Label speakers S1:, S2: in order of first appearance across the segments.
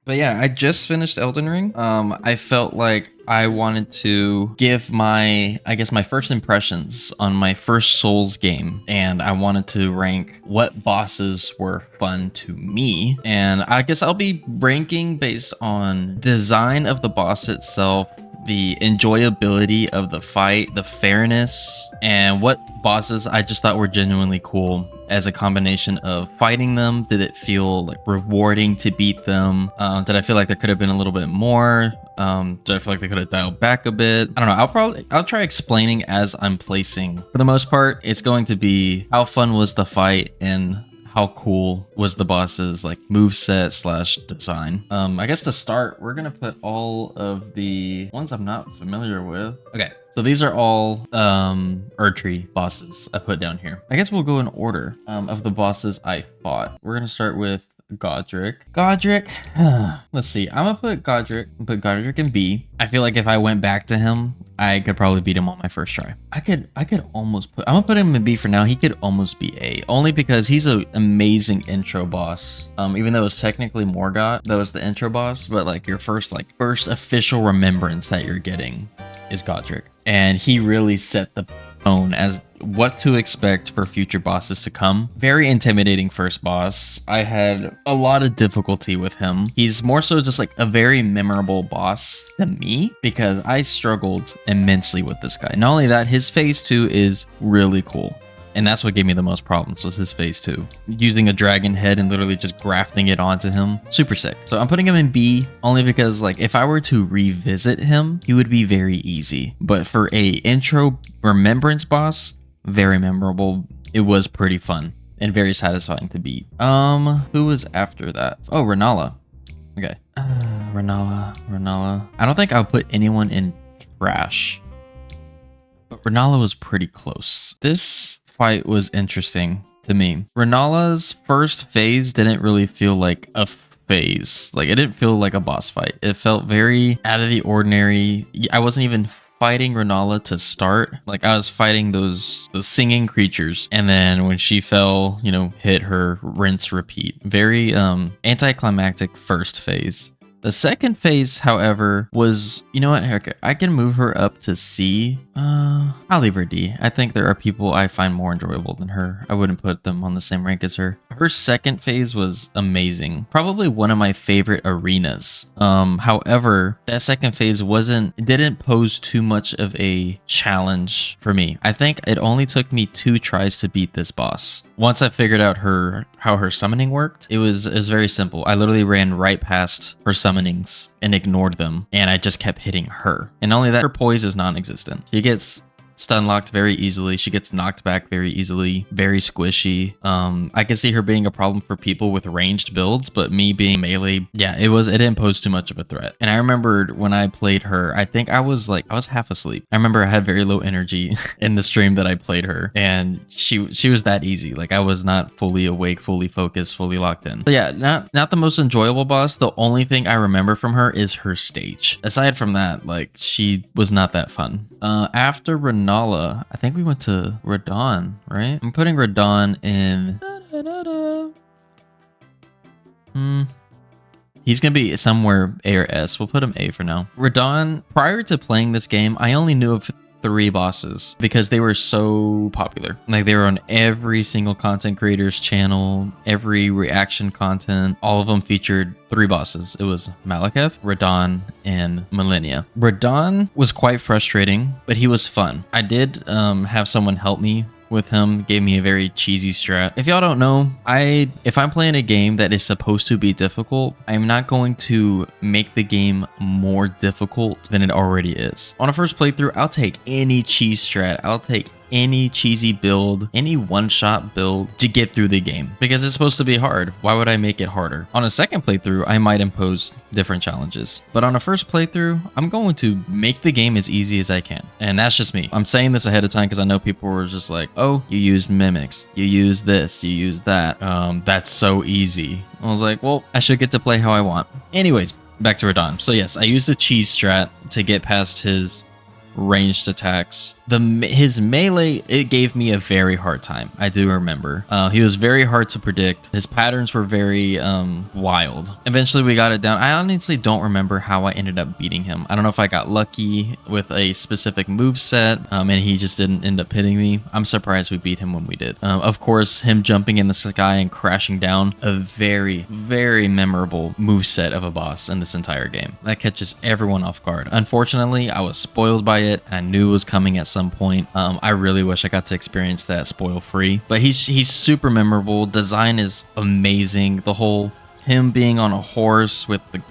S1: But yeah, I just finished Elden Ring. I felt like I wanted to give I guess my first impressions on my first Souls game, and I wanted to rank what bosses were fun to me. And I guess I'll be ranking based on design of the boss itself, the enjoyability of the fight, the fairness, and what bosses I just thought were genuinely cool as a combination of fighting them. Did it feel like rewarding to beat them? Did I feel like there could have been a little bit more? Did I feel like they could have dialed back a bit? I don't know. I'll try explaining as I'm placing. For the most part, it's going to be how fun was the fight and how cool was the boss's like moveset slash design. I guess to start, we're gonna put all of the ones I'm not familiar with. Okay, so these are all Erdtree bosses I put down here. I guess we'll go in order of the bosses I fought. We're gonna start with Godrick. Let's see. I'm gonna put Godrick in B. I feel like if I went back to him, I could probably beat him on my first try. I could almost I'm gonna put him in B for now. He could almost be A, only because he's an amazing intro boss. Even though it's technically Morgott that was the intro boss, but like your first official remembrance that you're getting is Godrick, and he really set the tone as what to expect for future bosses to come. Very intimidating first boss. I had a lot of difficulty with him. He's more so just like a very memorable boss to me because I struggled immensely with this guy. Not only that, his phase 2 is really cool. And that's what gave me the most problems, was his phase 2. Using a dragon head and literally just grafting it onto him. Super sick. So I'm putting him in B only because like if I were to revisit him, he would be very easy. But for a intro remembrance boss, very memorable. It was pretty fun and very satisfying to beat. Who was after that? Oh, Rennala. Okay. Rennala. I don't think I'll put anyone in trash. But Rennala was pretty close. This fight was interesting to me. Rennala's first phase didn't really feel like a phase. Like it didn't feel like a boss fight. It felt very out of the ordinary. I wasn't even fighting Rennala to start. Like I was fighting those singing creatures, and then when she fell, hit her, rinse, repeat. Very anticlimactic first phase. The second phase, however, was, you know what, okay, I can move her up to C. I'll leave her D. I think there are people I find more enjoyable than her. I wouldn't put them on the same rank as her. Her second phase was amazing. Probably one of my favorite arenas. However, that second phase didn't pose too much of a challenge for me. I think it only took me 2 tries to beat this boss. Once I figured out how her summoning worked, it was very simple. I literally ran right past her summonings and ignored them, and I just kept hitting her. And not only that, her poise is non-existent. She gets stun locked very easily. She gets knocked back very easily. Very squishy. I can see her being a problem for people with ranged builds, but me being melee, yeah, it didn't pose too much of a threat. And I remembered when I played her, I think I was half asleep. I remember I had very low energy in the stream that I played her, and she was that easy. Like I was not fully awake, fully focused, fully locked in. But yeah, not the most enjoyable boss. The only thing I remember from her is her stage. Aside from that, like she was not that fun. After Rennala, I think we went to Radahn, right? I'm putting Radahn in. He's gonna be somewhere A or S. We'll put him A for now. Radahn, prior to playing this game, I only knew of 3 bosses because they were so popular. Like they were on every single content creator's channel, every reaction content. All of them featured 3 bosses. It was Maliketh, Radahn, and Malenia. Radahn was quite frustrating, but he was fun. I did have someone help me with him, gave me a very cheesy strat. If y'all don't know, if I'm playing a game that is supposed to be difficult, I'm not going to make the game more difficult than it already is. On a first playthrough, I'll take any cheese strat. I'll take any cheesy build, any one-shot build to get through the game because it's supposed to be hard. Why would I make it harder? On a second playthrough, I might impose different challenges, but on a first playthrough, I'm going to make the game as easy as I can. And that's just me. I'm saying this ahead of time because I know people were just like, oh, you used mimics, you use this, you use that. That's so easy. I was like, well, I should get to play how I want. Anyways, back to Radahn. So yes, I used a cheese strat to get past his ranged attacks. His melee, it gave me a very hard time. I do remember. He was very hard to predict. His patterns were very wild. Eventually we got it down. I honestly don't remember how I ended up beating him. I don't know if I got lucky with a specific move set and he just didn't end up hitting me. I'm surprised we beat him when we did. Of course, him jumping in the sky and crashing down, a very, very memorable move set of a boss in this entire game. That catches everyone off guard. Unfortunately, I was spoiled by it. I knew it was coming at some point. I really wish I got to experience that spoil free, but he's super memorable. Design is amazing. The whole him being on a horse with the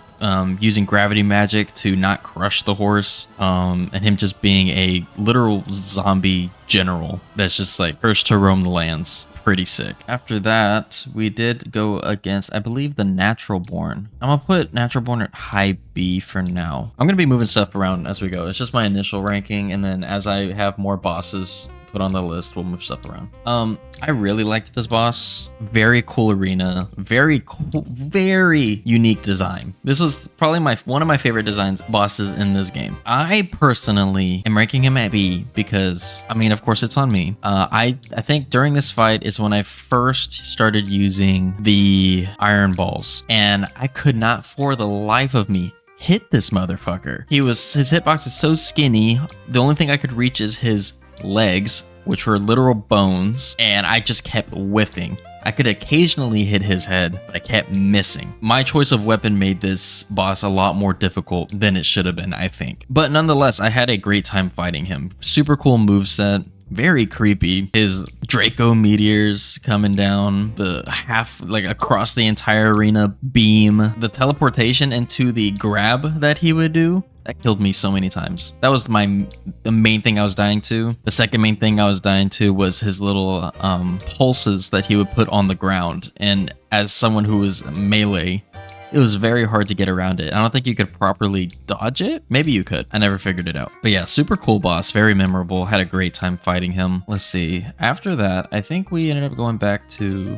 S1: using gravity magic to not crush the horse, and him just being a literal zombie general that's just like cursed to roam the lands. Pretty sick. After that, we did go against, I believe, the Natural Born. I'm gonna put Natural Born at high B for now. I'm gonna be moving stuff around as we go. It's just my initial ranking, and then as I have more bosses put on the list, we'll move stuff around. I really liked this boss. Very cool arena, very cool, very unique design. This was probably one of my favorite bosses in this game. I personally am ranking him at B because, I mean, of course it's on me. I think during this fight is when I first started using the iron balls, and I could not for the life of me hit this motherfucker. His hitbox is so skinny. The only thing I could reach is his legs, which were literal bones, and I just kept whiffing. I could occasionally hit his head, but I kept missing. My choice of weapon made this boss a lot more difficult than it should have been, I think. But nonetheless, I had a great time fighting him. Super cool moveset. Very creepy. His Draco meteors coming down the across the entire arena beam. The teleportation into the grab that he would do. That killed me so many times. That was the main thing I was dying to. The second main thing I was dying to was his little pulses that he would put on the ground. And as someone who was melee, it was very hard to get around it. I don't think you could properly dodge it. Maybe you could. I never figured it out. But yeah, super cool boss. Very memorable. Had a great time fighting him. Let's see. After that, I think we ended up going back to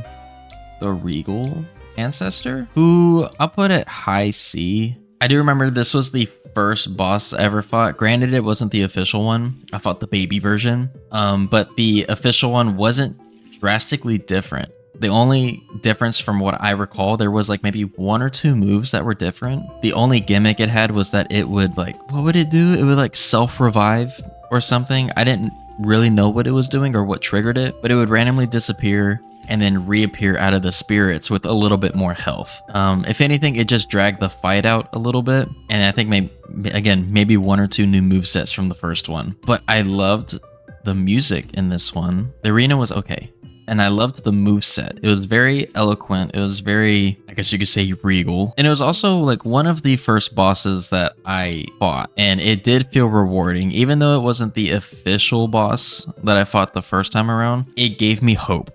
S1: the Regal Ancestor, who I'll put at high C. I do remember this was the first boss I ever fought. Granted, it wasn't the official one. I fought the baby version, but the official one wasn't drastically different. The only difference from what I recall, there was like maybe one or two moves that were different. The only gimmick it had was that it would what would it do? It would like self-revive or something. I didn't really know what it was doing or what triggered it, but it would randomly disappear and then reappear out of the spirits with a little bit more health. If anything, it just dragged the fight out a little bit. And I think maybe one or two new movesets from the first one. But I loved the music in this one. The arena was okay. And I loved the moveset. It was very eloquent. It was very, I guess you could say, regal. And it was also like one of the first bosses that I fought. And it did feel rewarding. Even though it wasn't the official boss that I fought the first time around, it gave me hope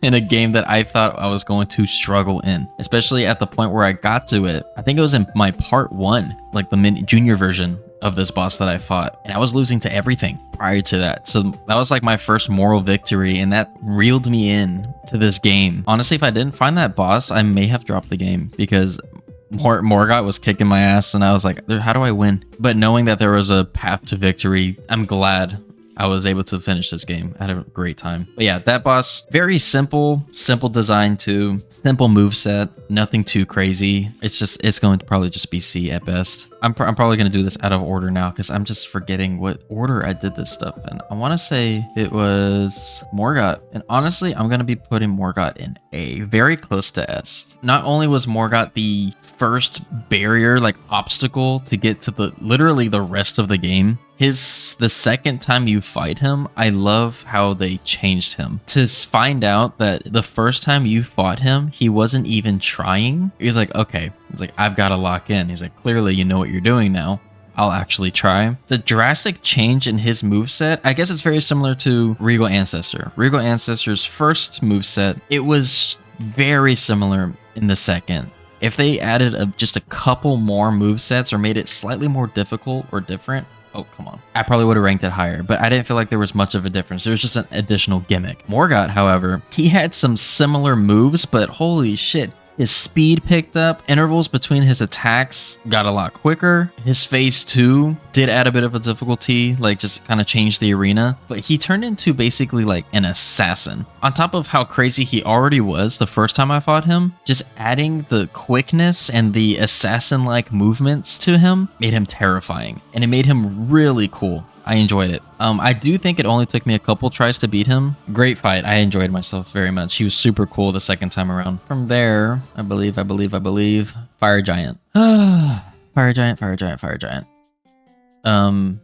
S1: in a game that I thought I was going to struggle in. Especially at the point where I got to it. I think it was in my part 1, like the junior version of this boss that I fought, and I was losing to everything prior to that. So that was like my first moral victory, and that reeled me in to this game. Honestly, if I didn't find that boss, I may have dropped the game because Morgott was kicking my ass, and I was like, how do I win? But knowing that there was a path to victory, I'm glad I was able to finish this game. I had a great time. But yeah, that boss, very simple design too. Simple moveset, nothing too crazy. It's going to probably just be C at best. I'm probably going to do this out of order now because I'm just forgetting what order I did this stuff in. I want to say it was Morgott. And honestly, I'm going to be putting Morgott in A, very close to S. Not only was Morgott the first barrier, like obstacle to get to literally the rest of the game, the second time you fight him, I love how they changed him. To find out that the first time you fought him, he wasn't even trying. He's like, okay. He's like, I've got to lock in. He's like, clearly you know what you're doing now. I'll actually try. The drastic change in his moveset, I guess it's very similar to Regal Ancestor. Regal Ancestor's first moveset, it was very similar in the second. If they added just a couple more movesets or made it slightly more difficult or different, oh, come on. I probably would have ranked it higher, but I didn't feel like there was much of a difference. There was just an additional gimmick. Morgott, however, he had some similar moves, but holy shit, His speed picked up. Intervals between his attacks got a lot quicker. His phase 2 did add a bit of a difficulty, like just kind of changed the arena. But he turned into basically like an assassin. On top of how crazy he already was the first time I fought him, just adding the quickness and the assassin-like movements to him made him terrifying. And it made him really cool. I enjoyed it. I do think it only took me a couple tries to beat him. Great fight. I enjoyed myself very much. He was super cool the second time around. From there, I believe, Fire Giant. Fire Giant. I'm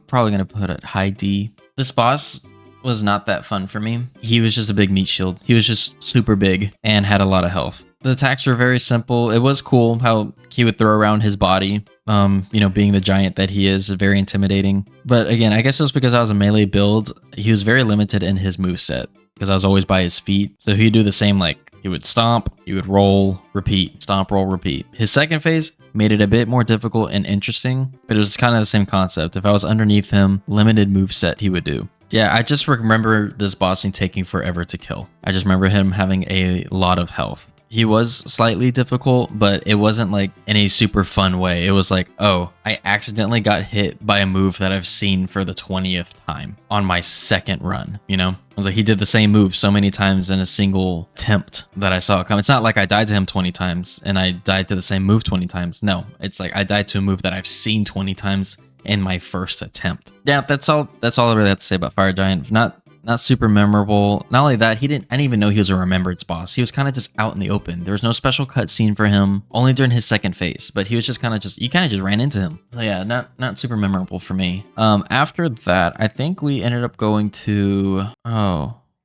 S1: probably going to put it high D. This boss was not that fun for me. He was just a big meat shield. He was just super big and had a lot of health. The attacks were very simple. It was cool how he would throw around his body. Being the giant that he is, very intimidating. But again, I guess it was because I was a melee build. He was very limited in his moveset because I was always by his feet. So he'd do the same, like he would stomp, he would roll, repeat, stomp, roll, repeat. His second phase made it a bit more difficult and interesting, but it was kind of the same concept. If I was underneath him, limited moveset he would do. Yeah, I just remember this boss scene taking forever to kill. I just remember him having a lot of health. He was slightly difficult, but it wasn't like in a super fun way. It was like, oh, I accidentally got hit by a move that I've seen for the 20th time on my second run, I was like, he did the same move so many times in a single attempt that I saw it come. It's not like I died to him 20 times and I died to the same move 20 times. No, it's like I died to a move that I've seen 20 times in my first attempt. Yeah, that's all I really have to say about Fire Giant. Not super memorable. Not only that, I didn't even know he was a remembrance boss. He was kind of just out in the open. There was no special cutscene for him, only during his second phase, but he was just you kind of just ran into him. So yeah, not super memorable for me. After that, I think we ended up going to,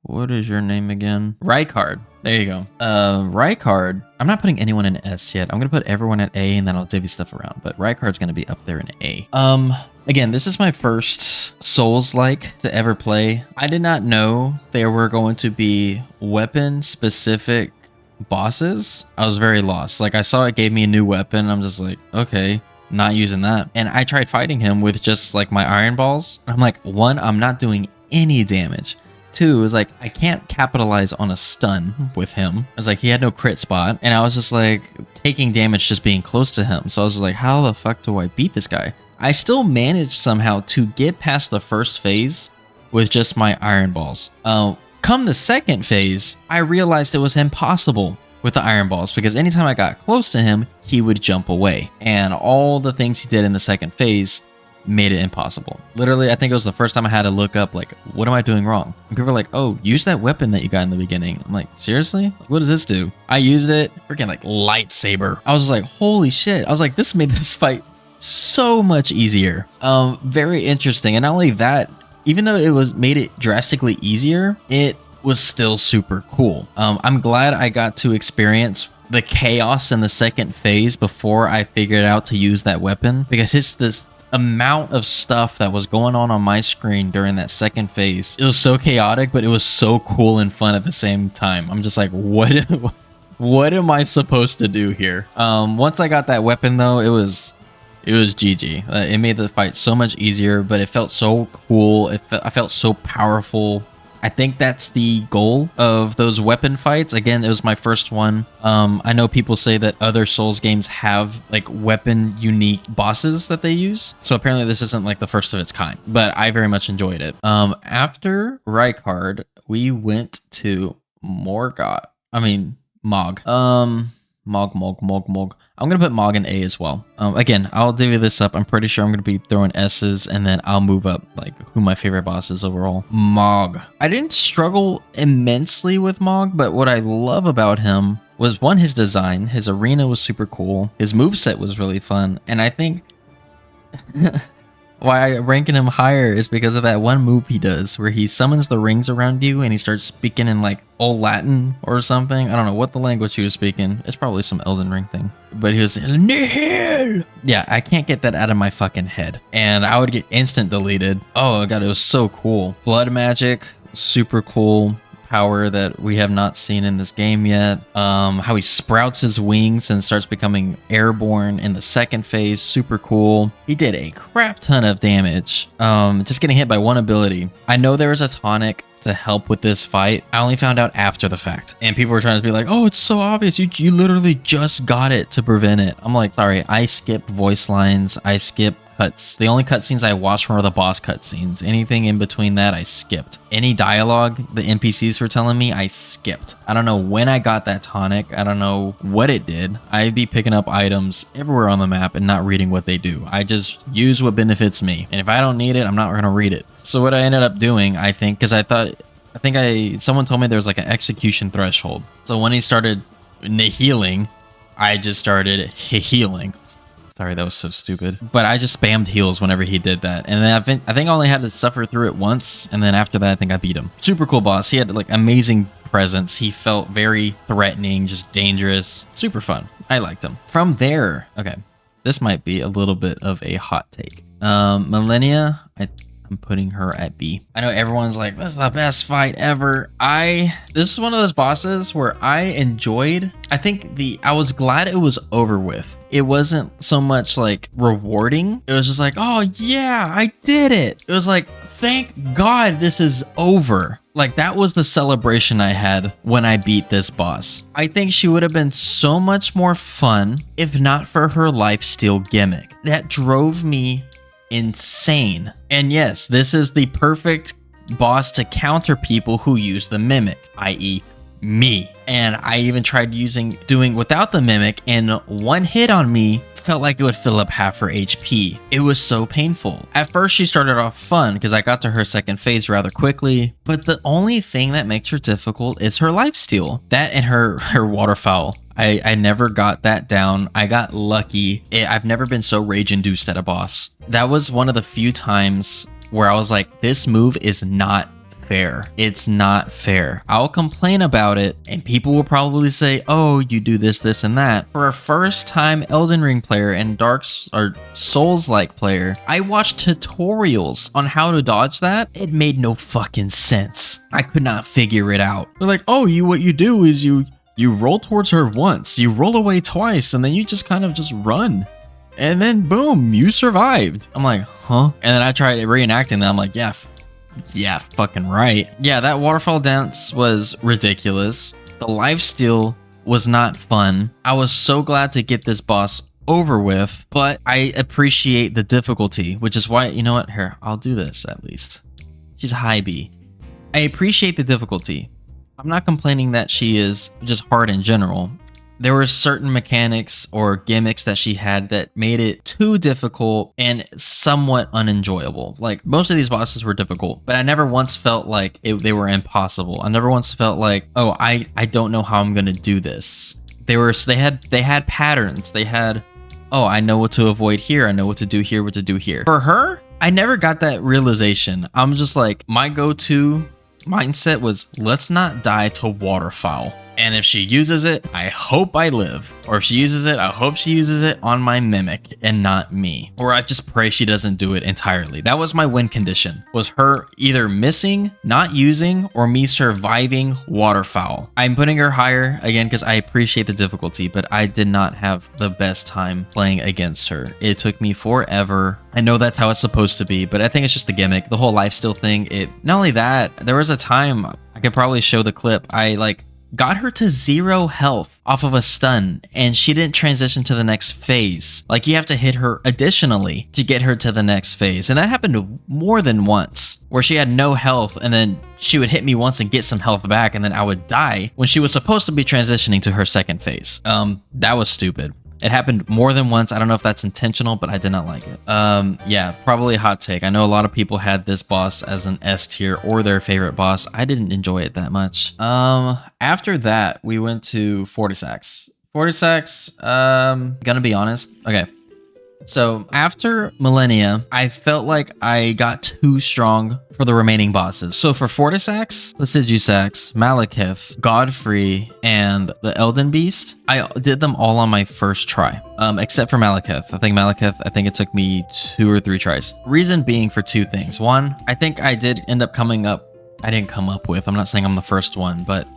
S1: what is your name again? Rykard. There you go. Rykard. I'm not putting anyone in S yet. I'm going to put everyone at A and then I'll divvy stuff around. But Rykard's going to be up there in A. Again, this is my first Souls-like to ever play. I did not know there were going to be weapon-specific bosses. I was very lost. Like, I saw it gave me a new weapon. I'm just like, okay, not using that. And I tried fighting him with just like my iron balls. I'm like, one, I'm not doing any damage. Two is like, I can't capitalize on a stun with him. I was like, he had no crit spot. And I was just like taking damage just being close to him. So I was like, how the fuck do I beat this guy? I still managed somehow to get past the first phase with just my iron balls. Come the second phase, I realized it was impossible with the iron balls because anytime I got close to him, he would jump away. And all the things he did in the second phase made it impossible. Literally, I think it was the first time I had to look up, like, what am I doing wrong? And people were like, oh, use that weapon that you got in the beginning. I'm like, seriously? What does this do? I used it, freaking like lightsaber. I was like, holy shit. I was like, this made this fight so much easier. Very interesting. And not only that, even though it made it drastically easier, it was still super cool. I'm glad I got to experience the chaos in the second phase before I figured out to use that weapon, because it's this amount of stuff that was going on my screen during that second phase. It was so chaotic, but it was so cool and fun at the same time. I'm just like, what am I supposed to do here? Once I got that weapon though, it was GG. It made the fight so much easier, but it felt so cool. I felt so powerful. I think that's the goal of those weapon fights. Again, it was my first one. I know people say that other Souls games have like weapon unique bosses that they use. So apparently this isn't like the first of its kind, but I very much enjoyed it. After Rykard, we went to Morgott. Mohg. Mohg. I'm going to put Mohg in A as well. Again, I'll divvy this up. I'm pretty sure I'm going to be throwing S's and then I'll move up like who my favorite boss is overall. Mohg. I didn't struggle immensely with Mohg, but what I love about him was one, his design. His arena was super cool. His moveset was really fun. And I think why I'm ranking him higher is because of that one move he does where he summons the rings around you and he starts speaking in like old Latin or something. I don't know what the language he was speaking. It's probably some Elden Ring thing. But he was Nihil! Yeah, I can't get that out of my fucking head. And I would get instant deleted. Oh god, it was so cool. Blood magic, super cool. power that we have not seen in this game yet. How he sprouts his wings and starts becoming airborne in the second phase. Super cool. He did a crap ton of damage. Just getting hit by one ability. I know there was a tonic to help with this fight. I only found out after the fact, and people were trying to be like, oh, it's so obvious, you literally just got it to prevent it. I'm like, sorry, I skipped voice lines, I skipped cuts. The only cutscenes I watched were the boss cutscenes. Anything in between that, I skipped. Any dialogue the NPCs were telling me, I skipped. I don't know when I got that tonic. I don't know what it did. I'd be picking up items everywhere on the map and not reading what they do. I just use what benefits me. And if I don't need it, I'm not going to read it. So what I ended up doing, I think, because someone told me there was like an execution threshold. So when he started healing, I just started healing. Sorry, that was so stupid. But I just spammed heals whenever he did that. And then I think I only had to suffer through it once. And then after that, I think I beat him. Super cool boss. He had like amazing presence. He felt very threatening, just dangerous. Super fun. I liked him. From there, okay, this might be a little bit of a hot take. Malenia, I'm putting her at B. I know everyone's like, that's the best fight ever. This is one of those bosses where I enjoyed. I was glad it was over with. It wasn't so much like rewarding. It was just like, oh yeah, I did it. It was like, thank God this is over. Like, that was the celebration I had when I beat this boss. I think she would have been so much more fun if not for her lifesteal gimmick. That drove me insane. And yes, this is the perfect boss to counter people who use the mimic, i.e. me. And I even tried doing without the mimic, and one hit on me felt like it would fill up half her HP. It was so painful. At first she started off fun because I got to her second phase rather quickly, but the only thing that makes her difficult is her lifesteal. That and her waterfowl. I never got that down. I got lucky. I've never been so rage-induced at a boss. That was one of the few times where I was like, this move is not fair. It's not fair. I'll complain about it, and people will probably say, oh, you do this, this, and that. For a first-time Elden Ring player and Souls-like player, I watched tutorials on how to dodge that. It made no fucking sense. I could not figure it out. They're like, oh, what you do is you roll towards her once, you roll away twice, and then you just kind of just run. And then boom, you survived. I'm like, huh? And then I tried reenacting that. I'm like, yeah, fucking right. Yeah, that waterfall dance was ridiculous. The lifesteal was not fun. I was so glad to get this boss over with, but I appreciate the difficulty, which is why, you know what? Here, I'll do this at least. She's a high B. I appreciate the difficulty. I'm not complaining that she is just hard in general. There were certain mechanics or gimmicks that she had that made it too difficult and somewhat unenjoyable. Like, most of these bosses were difficult, but I never once felt like they were impossible. I never once felt like, oh, I don't know how I'm gonna do this. They had patterns. They had, oh, I know what to avoid here. I know what to do here, what to do here. For her, I never got that realization. I'm just like, my go-to mindset was, let's not die to waterfowl. And if she uses it, I hope I live. Or if she uses it, I hope she uses it on my mimic and not me. Or I just pray she doesn't do it entirely. That was my win condition, was her either missing, not using, or me surviving waterfowl. I'm putting her higher again because I appreciate the difficulty, but I did not have the best time playing against her. It took me forever. I know that's how it's supposed to be, but I think it's just the gimmick, the whole lifesteal thing. Not only that, there was a time, I could probably show the clip, I got her to 0 health off of a stun, and she didn't transition to the next phase. Like, you have to hit her additionally to get her to the next phase. And that happened more than once, where she had no health, and then she would hit me once and get some health back, and then I would die when she was supposed to be transitioning to her second phase. That was stupid. It happened more than once. I don't know if that's intentional, but I did not like it. Yeah, probably a hot take. I know a lot of people had this boss as an S tier or their favorite boss. I didn't enjoy it that much. After that, we went to Fortissax. Fortissax, gonna be honest. Okay. So after Malenia, I felt like I got too strong for the remaining bosses. So for Fortissax, Placidusax, Maliketh, Godfrey, and the Elden Beast, I did them all on my first try, except for Maliketh. I think it took me 2 or 3 tries. Reason being for 2 things. One, I think I did end up coming up I didn't come up with. I'm not saying I'm the first one, but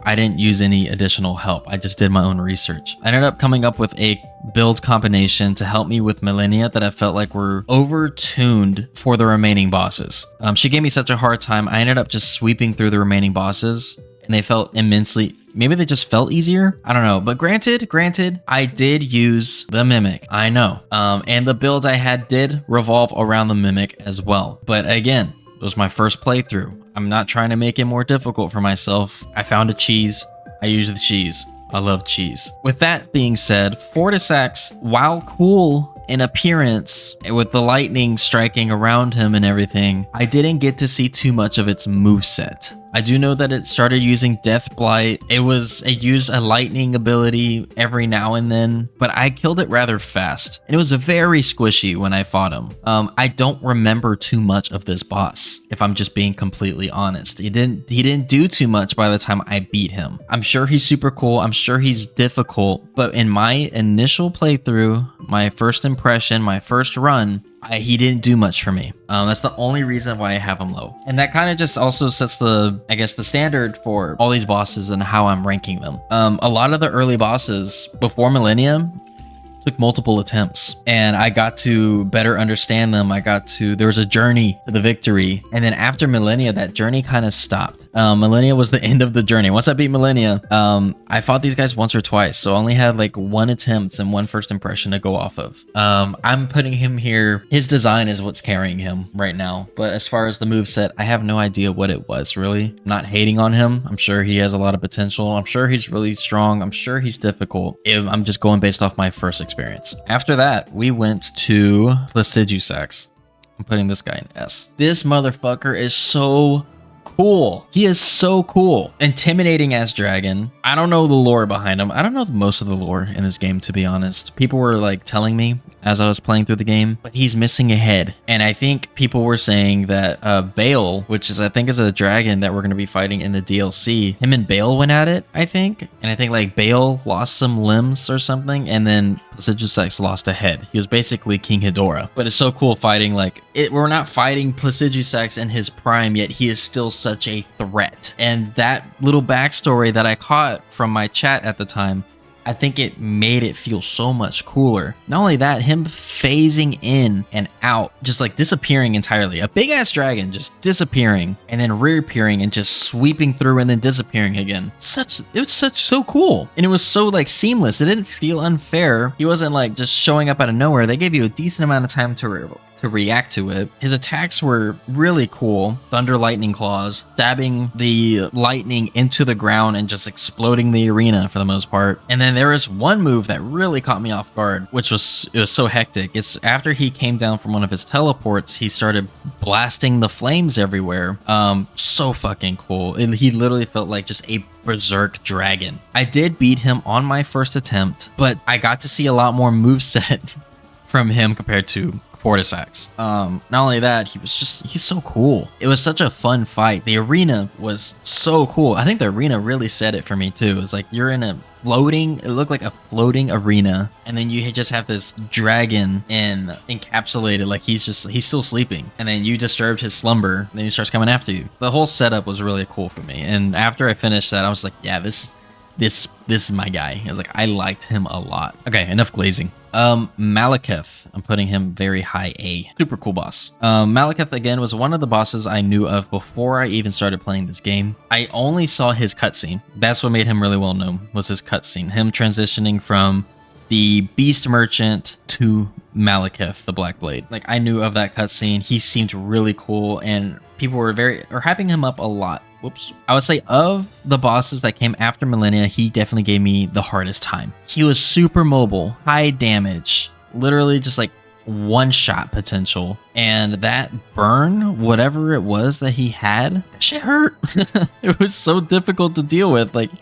S1: I didn't use any additional help. I just did my own research. I ended up coming up with a build combination to help me with Malenia that I felt like were over-tuned for the remaining bosses. She gave me such a hard time. I ended up just sweeping through the remaining bosses, and they felt immensely... Maybe they just felt easier. I don't know. But granted, I did use the Mimic. I know. And the build I had did revolve around the Mimic as well. But again, it was my first playthrough. I'm not trying to make it more difficult for myself. I found a cheese. I used the cheese. I love cheese. With that being said, Fortissax, while cool in appearance with the lightning striking around him and everything, I didn't get to see too much of its moveset. I do know that it started using Death Blight. It used a lightning ability every now and then, but I killed it rather fast. And it was very squishy when I fought him. I don't remember too much of this boss, if I'm just being completely honest. He didn't do too much by the time I beat him. I'm sure he's super cool. I'm sure he's difficult, but in my initial playthrough, my first impression, my first run, he didn't do much for me. That's the only reason why I have him low. And that kind of just also sets the standard for all these bosses and how I'm ranking them. A lot of the early bosses before Malenia took multiple attempts, and I got to better understand them. There was a journey to the victory, and then after Malenia, that journey kind of stopped. Malenia was the end of the journey. Once I beat Malenia, I fought these guys once or twice, so I only had like one attempt and one first impression to go off of. I'm putting him here. His design is what's carrying him right now, but as far as the moveset, I have no idea what it was, really. I'm not hating on him. I'm sure he has a lot of potential. I'm sure he's really strong. I'm sure he's difficult. I'm just going based off my first experience. After that, we went to Placidusax. I'm putting this guy in S. This motherfucker is so cool. He is so cool. Intimidating as dragon. I don't know the lore behind him. I don't know most of the lore in this game, to be honest. People were like telling me as I was playing through the game, but he's missing a head. And I think people were saying that Bale, which is I think is a dragon that we're going to be fighting in the DLC, him and Bale went at it, I think. And I think like Bale lost some limbs or something, and then Placidusax lost a head. He was basically King Ghidorah. But it's so cool fighting like it. We're not fighting Placidusax in his prime yet. He is still such a threat. And that little backstory that I caught from my chat at the time, I think it made it feel so much cooler. Not only that, him phasing in and out, just like disappearing entirely. A big ass dragon just disappearing and then reappearing and just sweeping through and then disappearing again. It was so cool. And it was so like seamless. It didn't feel unfair. He wasn't like just showing up out of nowhere. They gave you a decent amount of time to react to it. His attacks were really cool. Thunder lightning claws, stabbing the lightning into the ground and just exploding the arena for the most part. And then there was one move that really caught me off guard, which was so hectic. It's after he came down from one of his teleports, he started blasting the flames everywhere. So fucking cool. He literally felt like just a berserk dragon. I did beat him on my first attempt, but I got to see a lot more moveset from him compared to Fortissax. Not only that, he's so cool. It was such a fun fight. The arena was so cool. I think the arena really said it for me too. It's like you're in it looked like a floating arena, and then you just have this dragon encapsulated, like he's still sleeping, and then you disturbed his slumber, and then he starts coming after you. The whole setup was really cool for me, and after I finished that, I was like, yeah, this is my guy. I was like, I liked him a lot. Okay, enough glazing. Maliketh, I'm putting him very high A. Super cool boss. Maliketh, again, was one of the bosses I knew of before I even started playing this game. I only saw his cutscene. That's what made him really well known, was his cutscene. Him transitioning from the Beast Merchant to Maliketh, the Black Blade. Like, I knew of that cutscene. He seemed really cool, and people were hyping him up a lot. Whoops. I would say of the bosses that came after Malenia, he definitely gave me the hardest time. He was super mobile, high damage, literally just like one shot potential. And that burn, whatever it was that he had, that shit hurt. It was so difficult to deal with. Like,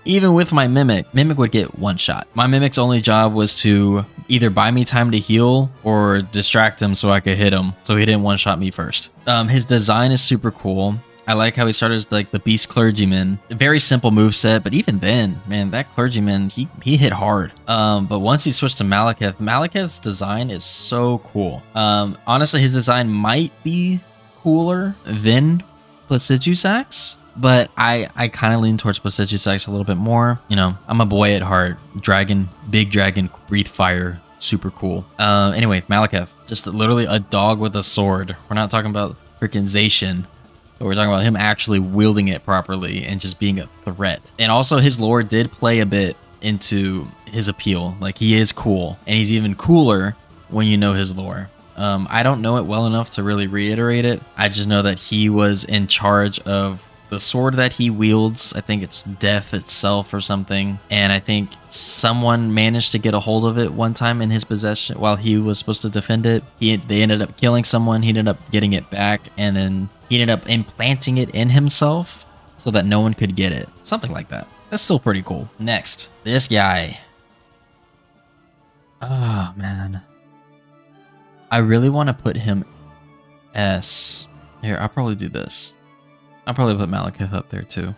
S1: even with my Mimic would get one shot. My Mimic's only job was to either buy me time to heal or distract him so I could hit him, so he didn't one-shot me first. His design is super cool. I like how he started as like the Beast Clergyman. A very simple moveset, but even then, man, that Clergyman, he hit hard. But once he switched to Maliketh, Maliketh's design is so cool. Honestly, his design might be cooler than Placidusax, but I kind of lean towards Placidusax a little bit more. You know, I'm a boy at heart. Big dragon, breathe fire, super cool. Anyway, Maliketh, just literally a dog with a sword. We're not talking about freaking Zacian, but we're talking about him actually wielding it properly and just being a threat. And also his lore did play a bit into his appeal. Like, he is cool, and he's even cooler when you know his lore. I don't know it well enough to really reiterate it. I just know that he was in charge of the sword that he wields. I think it's death itself or something. And I think someone managed to get a hold of it one time in his possession while he was supposed to defend it. They ended up killing someone. He ended up getting it back, and then he ended up implanting it in himself so that no one could get it. Something like that. That's still pretty cool. Next, this guy. Oh, man. I really want to put him S. Here, I'll probably do this. I'll probably put Maliketh up there too.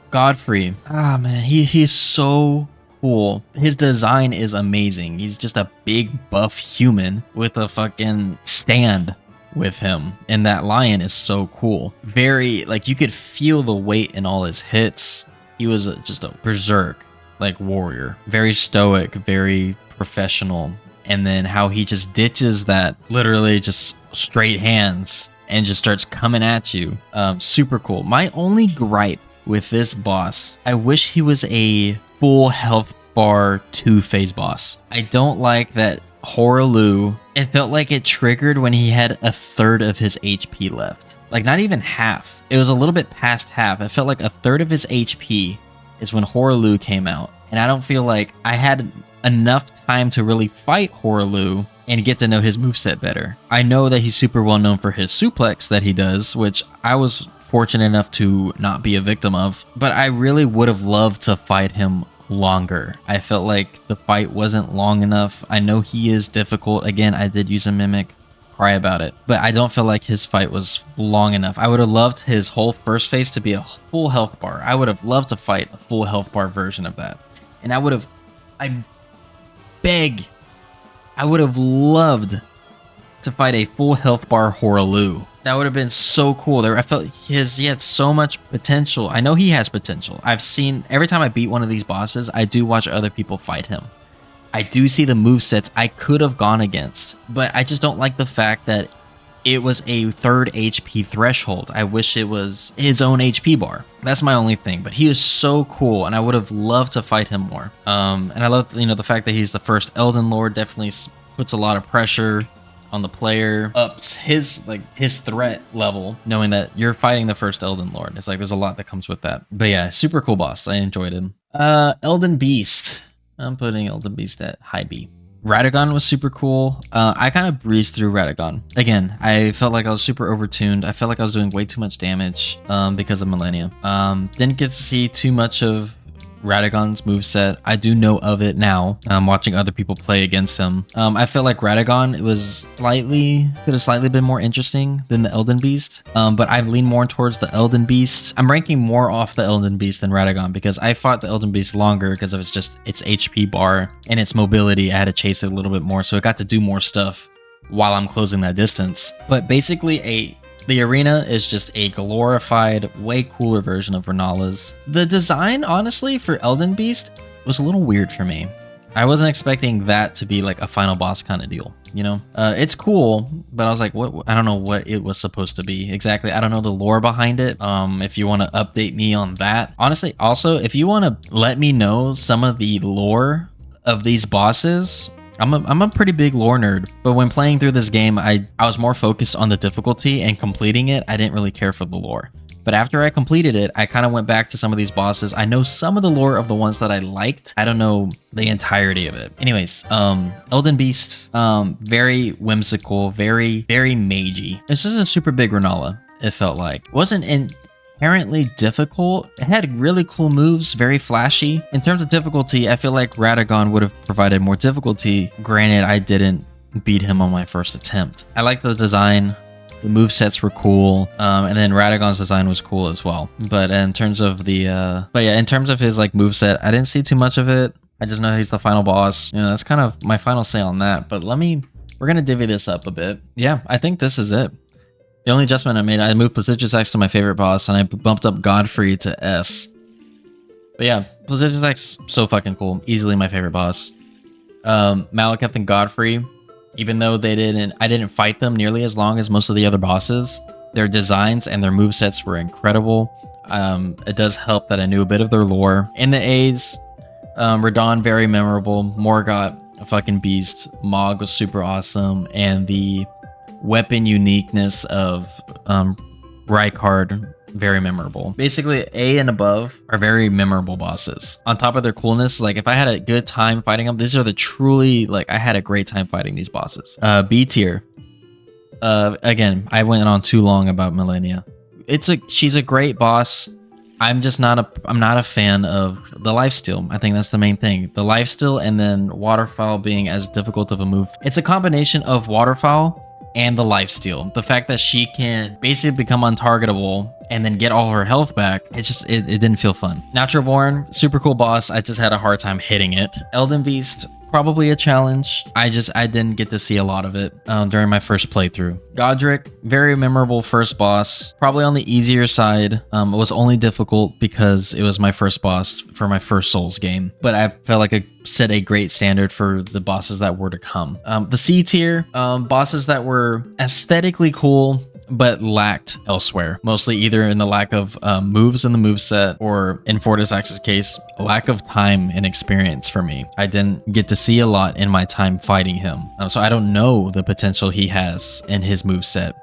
S1: Godfrey. Ah, man, he's so cool. His design is amazing. He's just a big buff human with a fucking stand with him. And that lion is so cool. Very, like, you could feel the weight in all his hits. He was just a berserk, like, warrior. Very stoic, very professional. And then how he just ditches that literally just straight hands and just starts coming at you. Super cool. My only gripe with this boss, I wish he was a full health bar 2-phase boss. I don't like that Hoarah Loux, it felt like it triggered when he had a third of his HP left. Like, not even half. It was a little bit past half. It felt like a third of his HP is when Hoarah Loux came out. And I don't feel like I had enough time to really fight Hoarah Loux and get to know his moveset better. I know that he's super well known for his suplex that he does, which I was fortunate enough to not be a victim of, but I really would have loved to fight him longer. I felt like the fight wasn't long enough. I know he is difficult. Again, I did use a mimic, cry about it, but I don't feel like his fight was long enough. I would have loved his whole first phase to be a full health bar. I would have loved to fight a full health bar version of that. And I would have loved to fight a full health bar Hoarah Loux. That would have been so cool. I felt he had so much potential. I know he has potential. I've seen, every time I beat one of these bosses, I do watch other people fight him. I do see the movesets I could have gone against, but I just don't like the fact that it was a third HP threshold. I wish it was his own HP bar. That's my only thing, but he is so cool, and I would have loved to fight him more. And I love, the fact that he's the first Elden Lord definitely puts a lot of pressure on the player, ups his threat level, knowing that you're fighting the first Elden Lord. It's like there's a lot that comes with that. But yeah, super cool boss. I enjoyed him. Elden Beast. I'm putting Elden Beast at high B. Radagon was super cool. I kind of breezed through Radagon. Again, I felt like I was super overtuned. I felt like I was doing way too much damage because of Malenia. Didn't get to see too much of Radagon's moveset. I do know of it now. Watching other people play against him. I feel like Radagon could have slightly been more interesting than the Elden Beast. But I've leaned more towards the Elden Beast. I'm ranking more off the Elden Beast than Radagon because I fought the Elden Beast longer because of its HP bar and its mobility. I had to chase it a little bit more, so it got to do more stuff while I'm closing that distance. But basically the arena is just a glorified, way cooler version of Rennala's. The design, honestly, for Elden Beast was a little weird for me. I wasn't expecting that to be like a final boss kind of deal, It's cool, but I was like, what? I don't know what it was supposed to be exactly. I don't know the lore behind it. If you want to update me on that. Honestly, also, if you want to let me know some of the lore of these bosses, I'm a pretty big lore nerd, but when playing through this game, I was more focused on the difficulty and completing it. I didn't really care for the lore. But after I completed it, I kind of went back to some of these bosses. I know some of the lore of the ones that I liked. I don't know the entirety of it. Anyways, Elden Beast, very whimsical, very, very magey. This is a super big Rennala, it felt like. It wasn't inherently difficult. It had really cool moves, very flashy. In terms of difficulty, I feel like Radagon would have provided more difficulty. Granted, I didn't beat him on my first attempt. I liked the design. The movesets were cool. And then Radagon's design was cool as well. But in terms of in terms of his moveset, I didn't see too much of it. I just know he's the final boss. That's kind of my final say on that. But we're gonna divvy this up a bit. Yeah, I think this is it. The only adjustment I made, I moved Placidusax to my favorite boss, and I bumped up Godfrey to S. But yeah, Placidusax, so fucking cool. Easily my favorite boss. Maliketh and Godfrey, even though I didn't fight them nearly as long as most of the other bosses, their designs and their movesets were incredible. It does help that I knew a bit of their lore. In the A's, Radahn, very memorable. Morgott, a fucking beast. Mohg was super awesome. And the weapon uniqueness of Rykard, very memorable. Basically, A and above are very memorable bosses. On top of their coolness, like if I had a good time fighting them, these are the truly, like I had a great time fighting these bosses. B tier. Again, I went on too long about Malenia. She's a great boss. I'm not a fan of the lifesteal. I think that's the main thing. The lifesteal and then waterfowl being as difficult of a move. It's a combination of waterfowl and the lifesteal. The fact that she can basically become untargetable and then get all her health back, it didn't feel fun. Natural Born, super cool boss. I just had a hard time hitting it. Elden Beast, probably a challenge. I didn't get to see a lot of it during my first playthrough. Godrick, very memorable first boss. Probably on the easier side. It was only difficult because it was my first boss for my first Souls game. But I felt like I set a great standard for the bosses that were to come. The C tier, bosses that were aesthetically cool, but lacked elsewhere. Mostly either in the lack of moves in the moveset, or in Fortissax's case, lack of time and experience for me. I didn't get to see a lot in my time fighting him. So I don't know the potential he has in his moveset.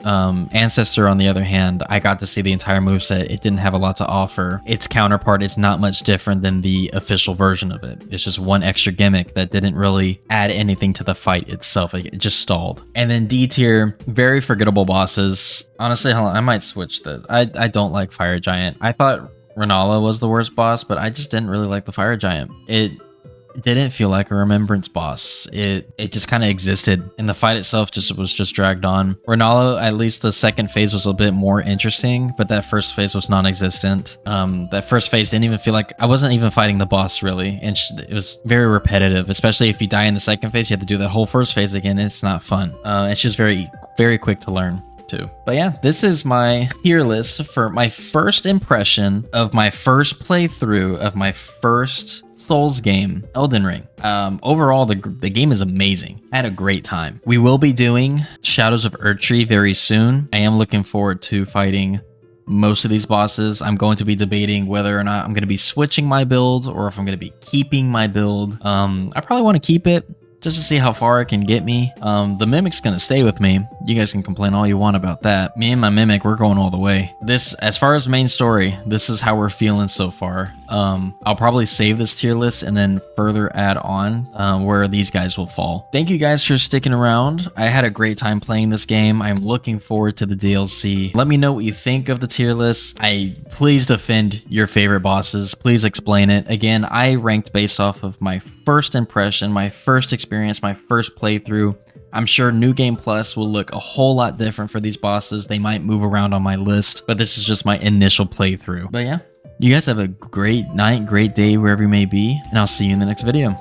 S1: Ancestor, on the other hand, I got to see the entire moveset. It didn't have a lot to offer. Its counterpart is not much different than the official version of it. It's just one extra gimmick that didn't really add anything to the fight itself. It just stalled. And then D tier, very forgettable bosses. Honestly, hold on, I might switch this. I don't like Fire Giant. I thought Rennala was the worst boss, but I just didn't really like the Fire Giant. It didn't feel like a remembrance boss. It just kind of existed, and the fight itself was just dragged on. Rennala, at least the second phase was a bit more interesting, but that first phase was non-existent. That first phase didn't even feel like I wasn't even fighting the boss really, and it was very repetitive. Especially if you die in the second phase, you have to do that whole first phase again. It's not fun. It's just very, very quick to learn too. But yeah, this is my tier list for my first impression of my first playthrough of my first Souls game, Elden Ring. Overall, the game is amazing. I had a great time. We will be doing Shadows of Erdtree very soon. I am looking forward to fighting most of these bosses. I'm going to be debating whether or not I'm going to be switching my build or if I'm going to be keeping my build. I probably want to keep it just to see how far it can get me. The Mimic's gonna stay with me. You guys can complain all you want about that. Me and my Mimic, we're going all the way. This, as far as main story, this is how we're feeling so far. I'll probably save this tier list and then further add on where these guys will fall. Thank you guys for sticking around. I had a great time playing this game. I'm looking forward to the DLC. Let me know what you think of the tier list. Please defend your favorite bosses. Please explain it. Again, I ranked based off of my first impression, my first experience, my first playthrough. I'm sure New Game Plus will look a whole lot different for these bosses. They might move around on my list, but this is just my initial playthrough. But yeah, you guys have a great night, great day, wherever you may be, and I'll see you in the next video.